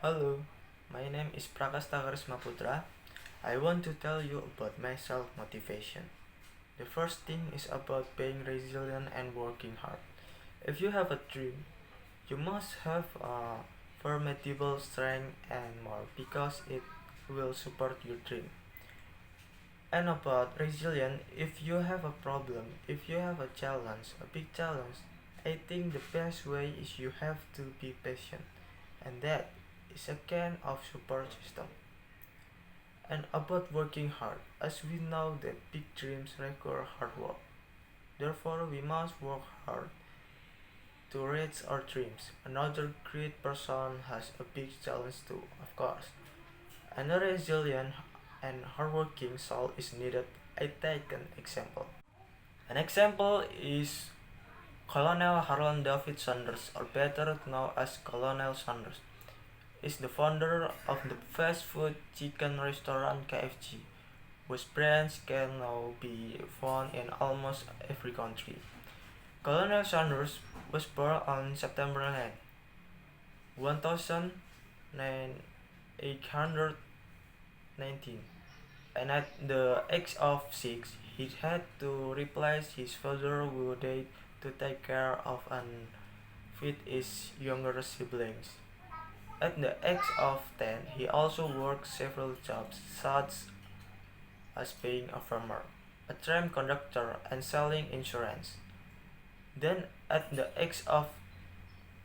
Hello, my name is Prakasta Karisma Putra. I want to tell you about my self-motivation. The first thing is about being resilient and working hard. If you have a dream, you must have a formidable strength and more because it will support your dream. And about resilience, if you have a problem, if you have a challenge, a big challenge, I think the best way is you have to be patient, and that is a kind of support system. And about working hard, as we know that big dreams require hard work. Therefore, we must work hard to reach our dreams. Another great person has a big challenge too, of course. Another resilient and hardworking soul is needed. I take an example. An example is Colonel Harold David Sanders, or better known as Colonel Sanders, is the founder of the fast food chicken restaurant KFC, whose brands can now be found in almost every country. Colonel Sanders was born on September 9, 1819, and at the age of 6, he had to replace his father who died to take care of and feed his younger siblings. At the age of 10, he also worked several jobs, such as being a farmer, a tram conductor, and selling insurance. Then, at the age of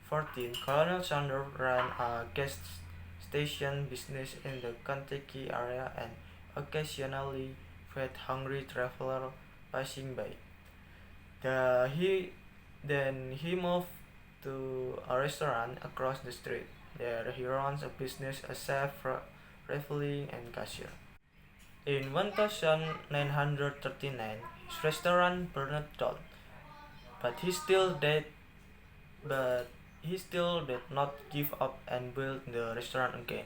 14, Colonel Sanders ran a gas station business in the Kentucky area and occasionally fed hungry travelers passing by. He moved to a restaurant across the street. There he runs a business as chef, referee, and cashier. In 1939, his restaurant burned down, but but he still did not give up and built the restaurant again.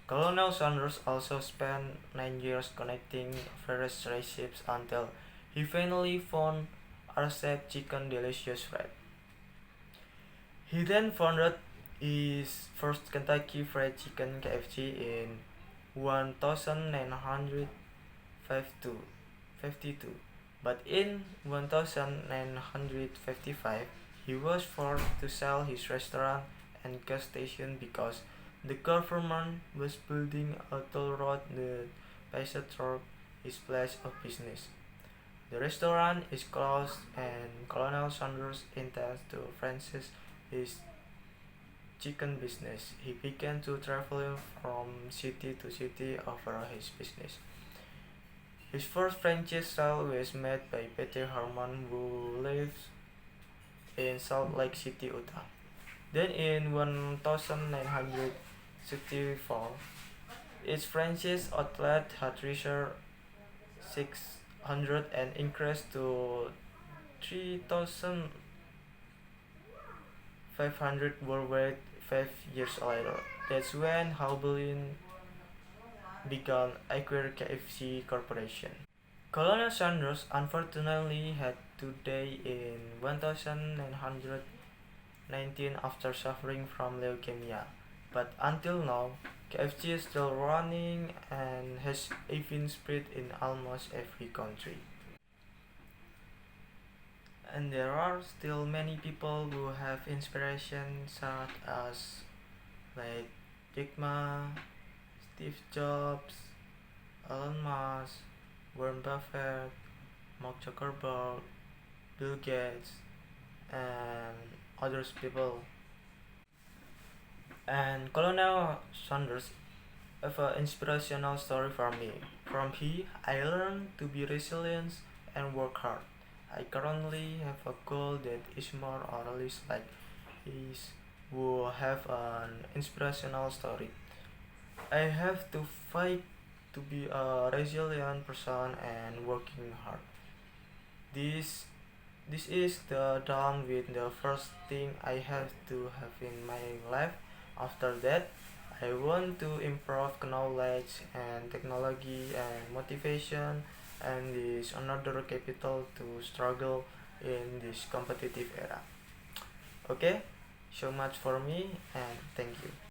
Colonel Sanders also spent 9 years connecting various recipes until he finally found our chef chicken delicious fried. He then founded his first Kentucky Fried Chicken KFC in 1952, but in 1955 he was forced to sell his restaurant and gas station because the government was building a toll road that passed through his place of business. The restaurant is closed and Colonel Sanders intends to franchise his chicken business. He began to travel from city to city over his business. His first franchise sale was made by Peter Harmon, who lives in Salt Lake City, Utah. Then in 1964, its franchise outlet had reached 600 and increased to 3,500 worldwide 5 years later. That's when Howbelin began acquire KFC Corporation. Colonel Sanders unfortunately had to die in 1919 after suffering from leukemia, but until now, KFC is still running and has even spread in almost every country. And there are still many people who have inspiration such as like Jack Ma, Steve Jobs, Elon Musk, Warren Buffett, Mark Zuckerberg, Bill Gates, and others people. And Colonel Sanders have an inspirational story for me. From him, I learned to be resilient and work hard. I currently have a goal that is more or less like his, who have an inspirational story. I have to fight to be a resilient person and working hard. This this is the down with the first thing I have to have in my life. After that, I want to improve knowledge and technology and motivation and this another capital to struggle in this competitive era. Okay, so much for me and thank you.